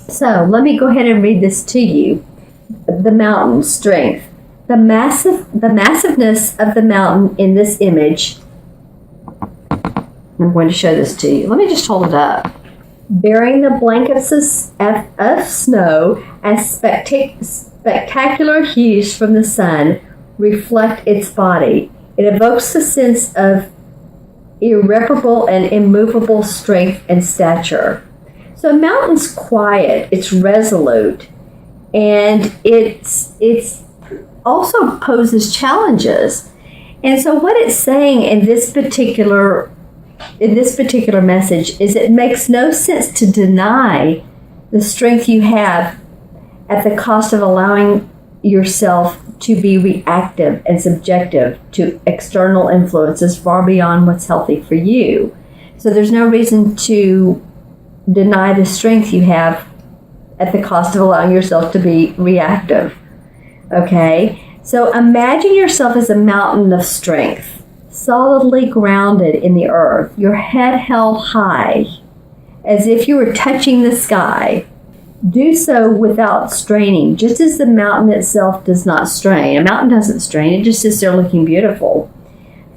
So let me go ahead and read this to you. The mountain, strength. The massiveness of the mountain in this image. I'm going to show this to you. Let me just hold it up. Bearing the blankets of snow as spectacular hues from the sun reflect its body. It evokes a sense of irreparable and immovable strength and stature. So a mountain's quiet, it's resolute, and it's also poses challenges. And so what it's saying in this particular message is it makes no sense to deny the strength you have at the cost of allowing yourself to be reactive and subjective to external influences far beyond what's healthy for you. So there's no reason to deny the strength you have at the cost of allowing yourself to be reactive. Okay? So imagine yourself as a mountain of strength, solidly grounded in the earth, your head held high, as if you were touching the sky. Do so without straining, just as the mountain itself does not strain. A mountain doesn't strain, it just sits there looking beautiful.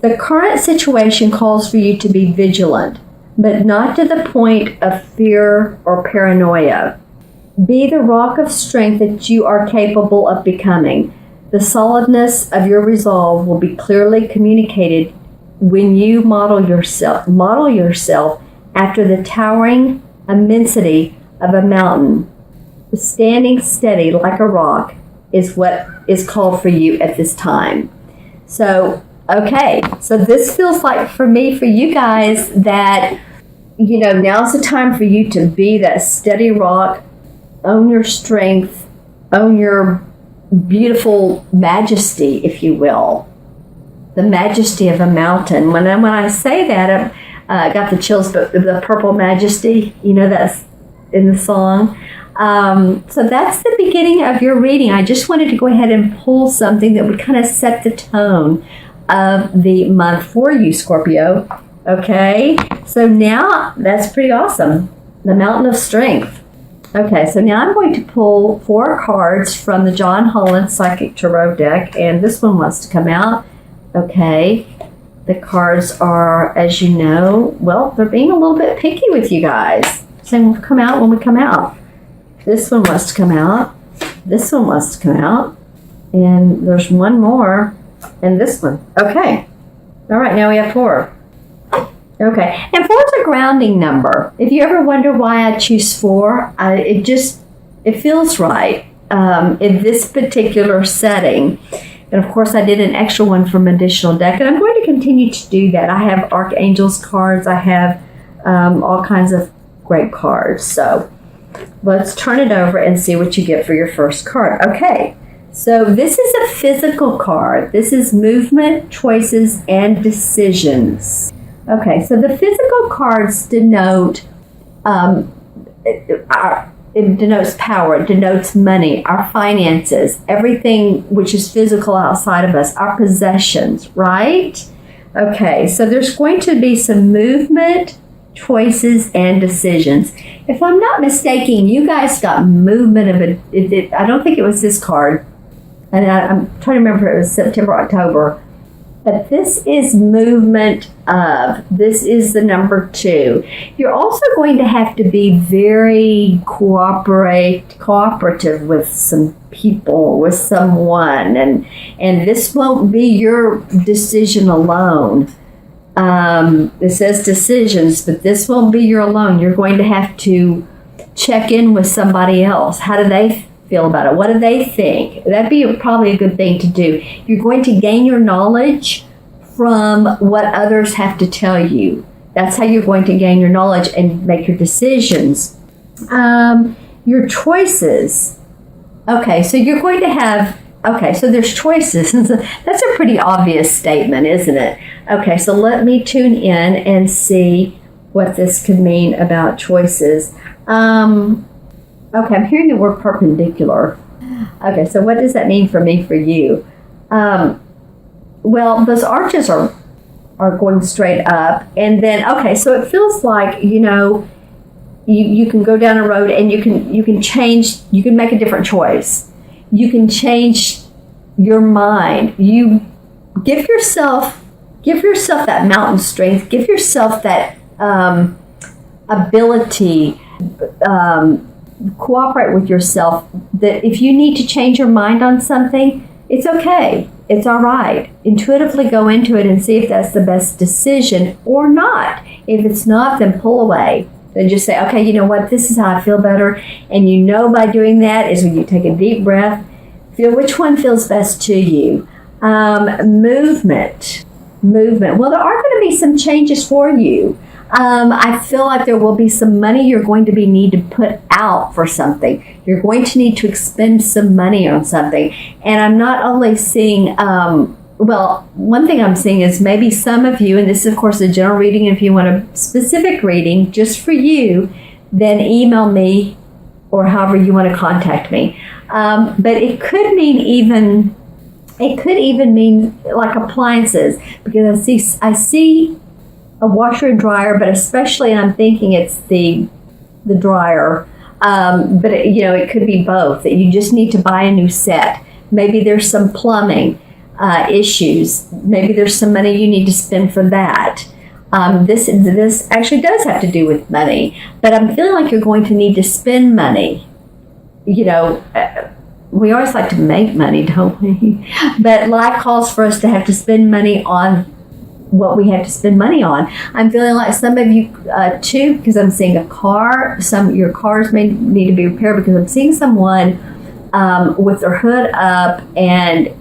The current situation calls for you to be vigilant, but not to the point of fear or paranoia. Be the rock of strength that you are capable of becoming. The solidness of your resolve will be clearly communicated when you model yourself after the towering immensity of a mountain. Standing steady like a rock is what is called for you at this time. So, okay, so this feels like for you guys, that, now's the time for you to be that steady rock, own your strength, own your beautiful majesty, if you will. The majesty of a mountain. When I say that, I got the chills, but the purple majesty, that's in the song. So that's the beginning of your reading. I just wanted to go ahead and pull something that would kind of set the tone of the month for you, Scorpio. Okay, so now that's pretty awesome. The Mountain of Strength. Okay, so now I'm going to pull 4 cards from the John Holland Psychic Tarot deck, and this one wants to come out. Okay, the cards are, as you know, well, they're being a little bit picky with you guys. Saying we'll come out when we come out. This one wants to come out. This one wants to come out. And there's one more. And this one. Okay. All right, now we have 4. Okay. And 4 is a grounding number. If you ever wonder why I choose 4, it feels right in this particular setting. And of course, I did an extra one from additional deck. And I'm going to continue to do that. I have Archangels cards. I have all kinds of great cards. So let's turn it over and see what you get for your first card. Okay, so this is a physical card. This is movement, choices, and decisions. Okay, so the physical cards denote, it denotes power, it denotes money, our finances, everything which is physical outside of us, our possessions, right? Okay, so there's going to be some movement, choices, and decisions. If I'm not mistaken, you guys got movement of it. I don't think it was this card. And I'm trying to remember if it was September, October. But this is movement of. This is the number 2. You're also going to have to be very cooperative with some people, with someone. And this won't be your decision alone. It says decisions, but this won't be your alone. You're going to have to check in with somebody else. How do they feel about it? What do they think? That'd be probably a good thing to do. You're going to gain your knowledge from what others have to tell you. That's how you're going to gain your knowledge and make your decisions. Your choices. Okay, so you're going to have, so there's choices. That's a pretty obvious statement, isn't it? Okay, so let me tune in and see what this could mean about choices. Okay, I'm hearing the word perpendicular. Okay, so what does that mean for me, for you? Well, those arches are going straight up. And then, okay, so it feels like, you can go down a road and you can change, you can make a different choice. You can change your mind. You give yourself that mountain strength. Give yourself that ability. Cooperate with yourself. That if you need to change your mind on something, it's okay. It's all right. Intuitively go into it and see if that's the best decision or not. If it's not, then pull away. Then just say, okay, you know what? This is how I feel better. And you know by doing that is when you take a deep breath, feel which one feels best to you. Movement. Well, there are going to be some changes for you. I feel like there will be some money you're going to need to put out for something. You're going to need to expend some money on something. And I'm not only seeing, one thing I'm seeing is maybe some of you, and this is of course a general reading, if you want a specific reading just for you, then email me or however you want to contact me. But it could even mean like appliances, because I see a washer and dryer, but especially, and I'm thinking it's the dryer, but it could be both, that you just need to buy a new set. Maybe there's some plumbing issues. Maybe there's some money you need to spend for that. This actually does have to do with money, but I'm feeling like you're going to need to spend money. We always like to make money, don't we? But life calls for us to have to spend money on what we have to spend money on. I'm feeling like some of you too, because I'm seeing a car. Your cars may need to be repaired, because I'm seeing someone with their hood up and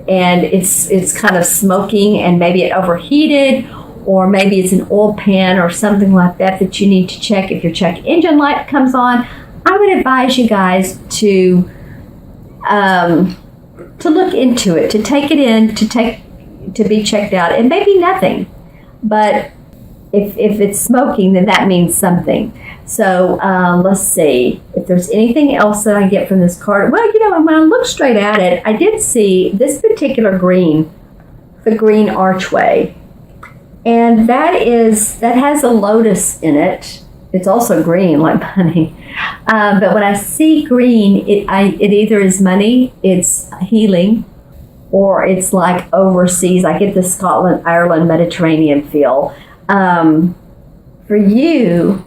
it's kind of smoking, and maybe it overheated, or maybe it's an oil pan or something like that you need to check. If your check engine light comes on, I would advise you guys to look into it, to take it in, to be checked out. It may be nothing, but if it's smoking, then that means something. So let's see if there's anything else that I get from this card. Well, when I look straight at it, I did see this particular green, the green archway, and that has a lotus in it. It's also green, like money. But when I see green, it either is money, it's healing, or it's like overseas. I get the Scotland, Ireland, Mediterranean feel. For you,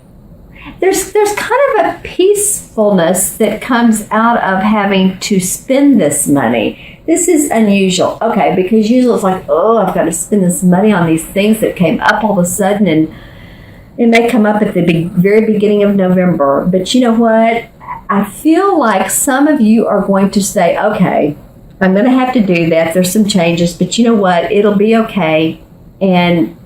there's kind of a peacefulness that comes out of having to spend this money. This is unusual. Okay, because usually it's like, oh, I've got to spend this money on these things that came up all of a sudden, and it may come up at the very beginning of November. But you know what? I feel like some of you are going to say, okay, I'm going to have to do that. There's some changes, but you know what? It'll be okay. And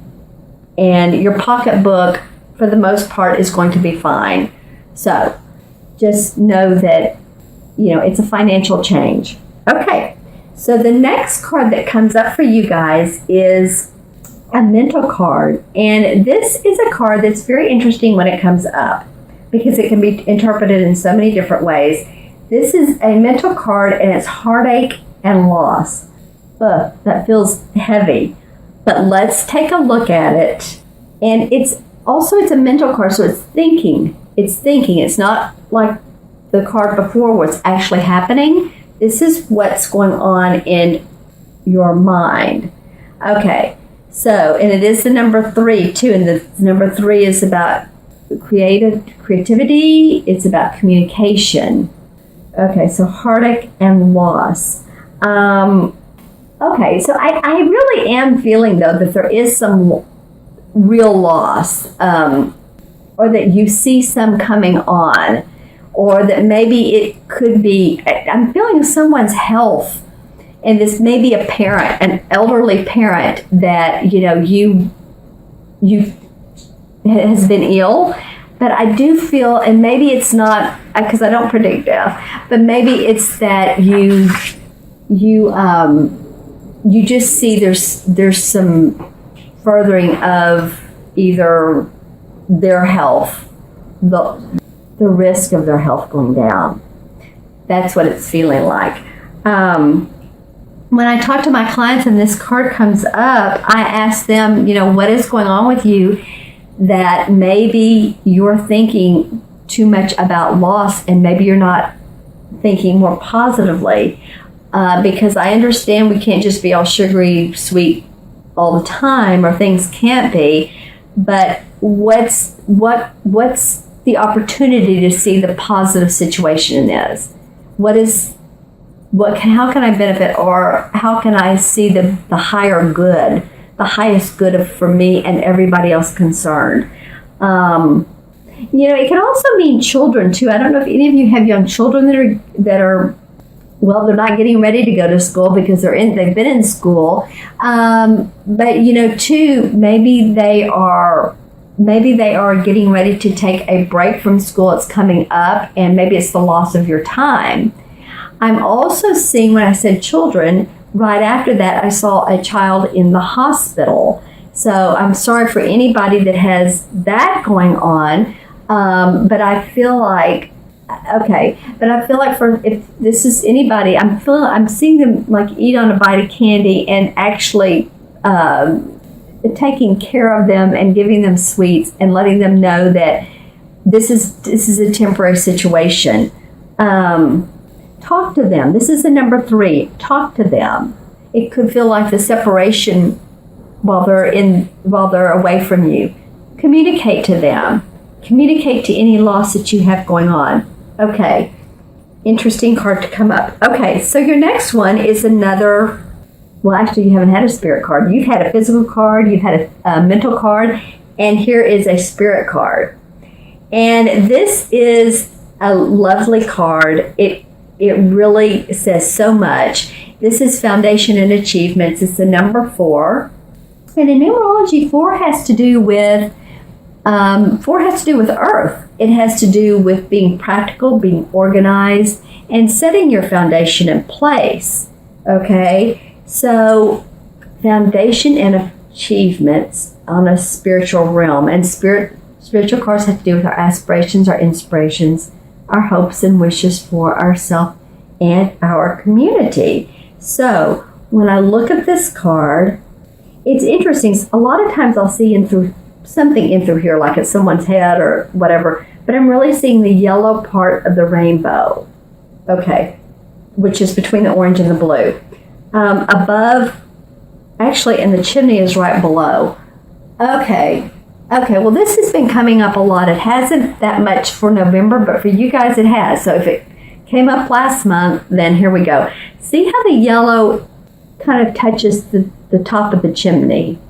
your pocketbook, for the most part, is going to be fine. So just know that, it's a financial change. Okay. So the next card that comes up for you guys is a mental card. And this is a card that's very interesting when it comes up, because it can be interpreted in so many different ways. This is a mental card, and it's heartache and loss. That feels heavy. But let's take a look at it. And it's a mental card, so it's thinking. It's not like the card before where it's actually happening. This is what's going on in your mind. Okay. So, and it is the number 3 too, and the number 3 is about creativity. It's about communication. Okay, so heartache and loss. Okay, so I really am feeling though that there is some real loss, or that you see some coming on, or that maybe it could be. I'm feeling someone's health. And this may be a parent, an elderly parent that, you has been ill. But I do feel, and maybe it's not, because I don't predict death, but maybe it's that you just see there's some furthering of either their health, the risk of their health going down. That's what it's feeling like. When I talk to my clients and this card comes up, I ask them, what is going on with you? that maybe you're thinking too much about loss and maybe you're not thinking more positively. Because I understand we can't just be all sugary, sweet all the time, or things can't be. But what's the opportunity to see the positive situation in this? How can I benefit, or how can I see the higher good, the highest good for me and everybody else concerned? It can also mean children too. I don't know if any of you have young children that are well, they're not getting ready to go to school because they've been in school. But too, maybe they are getting ready to take a break from school. It's coming up, and maybe it's the loss of your time. I'm also seeing, when I said children, right after that, I saw a child in the hospital. So I'm sorry for anybody that has that going on. But I feel like, if this is anybody, I'm seeing them like eat on a bite of candy and actually taking care of them and giving them sweets and letting them know that this is a temporary situation. Talk to them. This is the number 3. Talk to them. It could feel like the separation while they're away from you. Communicate to them. Communicate to any loss that you have going on. Okay. Interesting card to come up. Okay, so your next one is another, well, actually you haven't had a spirit card. You've had a physical card, you've had a mental card, and here is a spirit card. And this is a lovely card. It really says so much. This is Foundation and Achievements. It's the number 4. And in numerology, 4 has to do with Earth. It has to do with being practical, being organized, and setting your foundation in place. Okay? So, foundation and achievements on a spiritual realm. And spiritual cards have to do with our aspirations, our inspirations, our hopes and wishes for ourselves and our community. So, when I look at this card, it's interesting. A lot of times I'll see something in through here, like at someone's head or whatever, but I'm really seeing the yellow part of the rainbow, okay, which is between the orange and the blue. Above, actually, and the chimney is right below. Okay, well, this has been coming up a lot. It hasn't that much for November, but for you guys it has. So if it came up last month, then here we go. See how the yellow kind of touches the top of the chimney?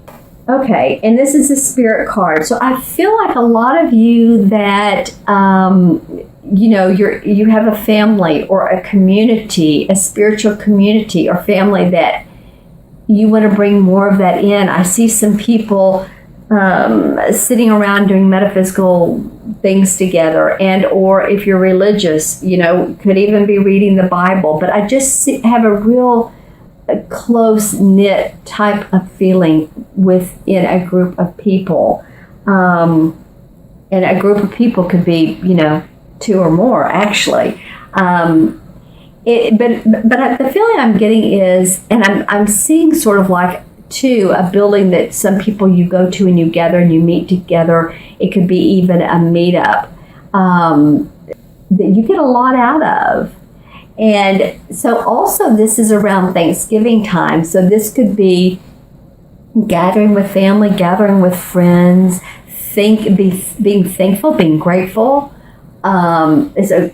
Okay, and this is a spirit card. So I feel like a lot of you that, you have a family or a community, a spiritual community or family that you want to bring more of that in. I see some people sitting around doing metaphysical things together, and or if you're religious, could even be reading the Bible. But I just have a real close-knit type of feeling within a group of people. And a group of people could be, 2 or more, actually. But the feeling I'm getting is, and I'm seeing sort of like, too, a building that some people you go to and you gather and you meet together. It could be even a meetup that you get a lot out of. And so also this is around Thanksgiving time. So this could be gathering with family, gathering with friends, being thankful, being grateful. Is a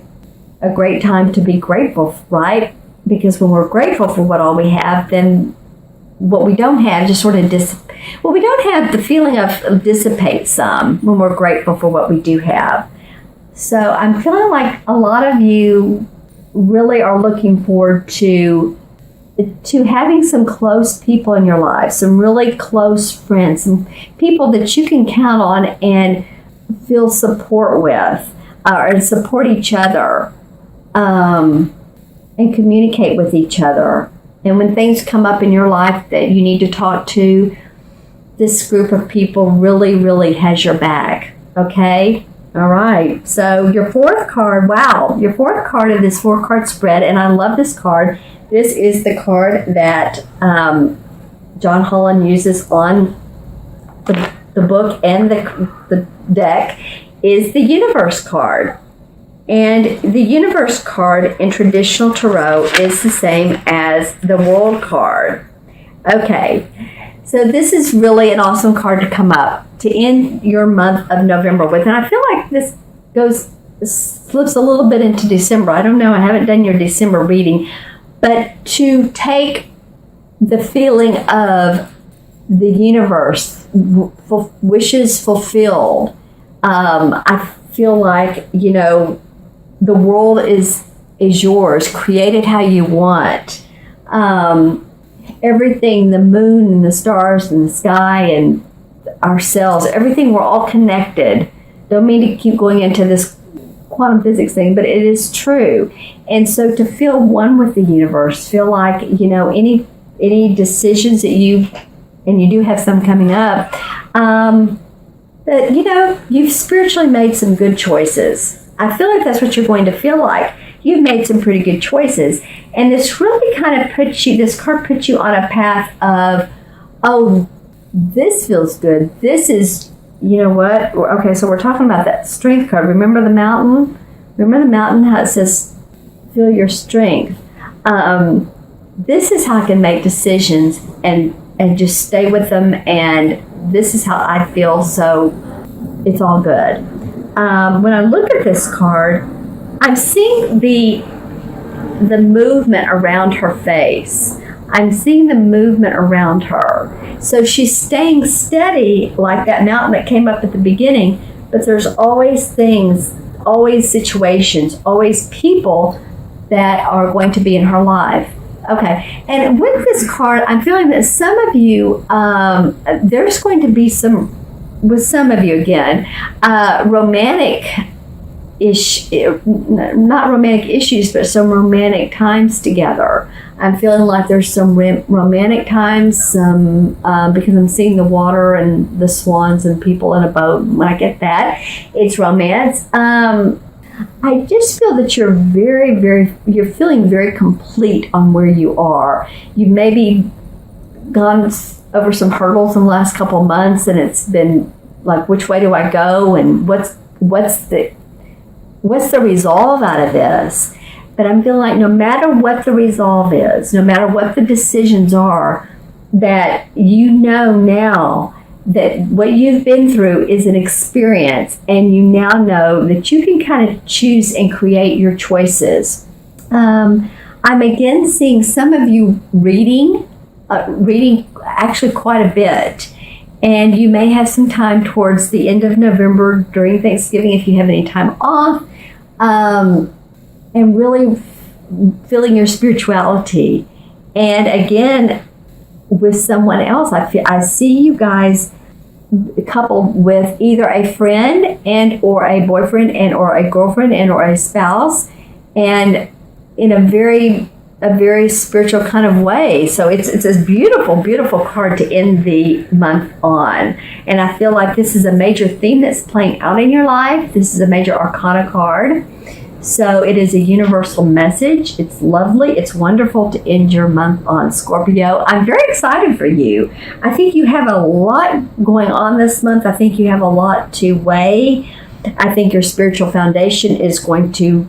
great time to be grateful, right? Because when we're grateful for what all we have, then what we don't have just sort of we don't have the feeling of dissipate some when we're grateful for what we do have. So I'm feeling like a lot of you really are looking forward to having some close people in your life, some really close friends, some people that you can count on and feel support with, or support each other, and communicate with each other. And when things come up in your life that you need to talk to, this group of people really, really has your back. Okay? All right. So your 4th card, wow, your 4th card of this 4-card spread, and I love this card. This is the card that John Holland uses on the book and the deck is the Universe card. And the Universe card in traditional tarot is the same as the World card. Okay, so this is really an awesome card to come up to end your month of November with. And I feel like this slips a little bit into December. I don't know, I haven't done your December reading. But to take the feeling of the universe, wishes fulfilled, I feel like, the world is yours. Create it how you want. Everything, the moon and the stars and the sky and ourselves, everything, we're all connected. Don't mean to keep going into this quantum physics thing, but it is true. And so to feel one with the universe, feel like, any decisions that you do have some coming up, that, you've spiritually made some good choices. I feel like that's what you're going to feel like. You've made some pretty good choices. And this really kind of this card puts you on a path of, oh, this feels good. This is, you know what? Okay, so we're talking about that strength card. Remember the mountain? How it says, feel your strength. This is how I can make decisions and just stay with them. And this is how I feel. So it's all good. When I look at this card, I'm seeing the movement around her face. I'm seeing the movement around her. So she's staying steady like that mountain that came up at the beginning, but there's always things, always situations, always people that are going to be in her life. Okay, and with this card, I'm feeling that some of you, there's going to be with some of you again, not romantic issues, but some romantic times together. I'm feeling like there's some romantic times, because I'm seeing the water and the swans and people in a boat. When I get that, it's romance. I just feel that you're you're feeling very complete on where you are. You've maybe gone over some hurdles in the last couple of months, and it's been like, which way do I go, and what's the resolve out of this? But I'm feeling like no matter what the resolve is, no matter what the decisions are, that now that what you've been through is an experience, and you now know that you can kind of choose and create your choices. I'm again seeing some of you reading actually quite a bit. And you may have some time towards the end of November during Thanksgiving if you have any time off, and really feeling your spirituality. And again, with someone else, I see you guys coupled with either a friend and or a boyfriend and or a girlfriend and or a spouse, and in a very spiritual kind of way. So it's this beautiful, beautiful card to end the month on. And I feel like this is a major theme that's playing out in your life. This is a major arcana card. So it is a universal message. It's lovely. It's wonderful to end your month on, Scorpio. I'm very excited for you. I think you have a lot going on this month. I think you have a lot to weigh. I think your spiritual foundation is going to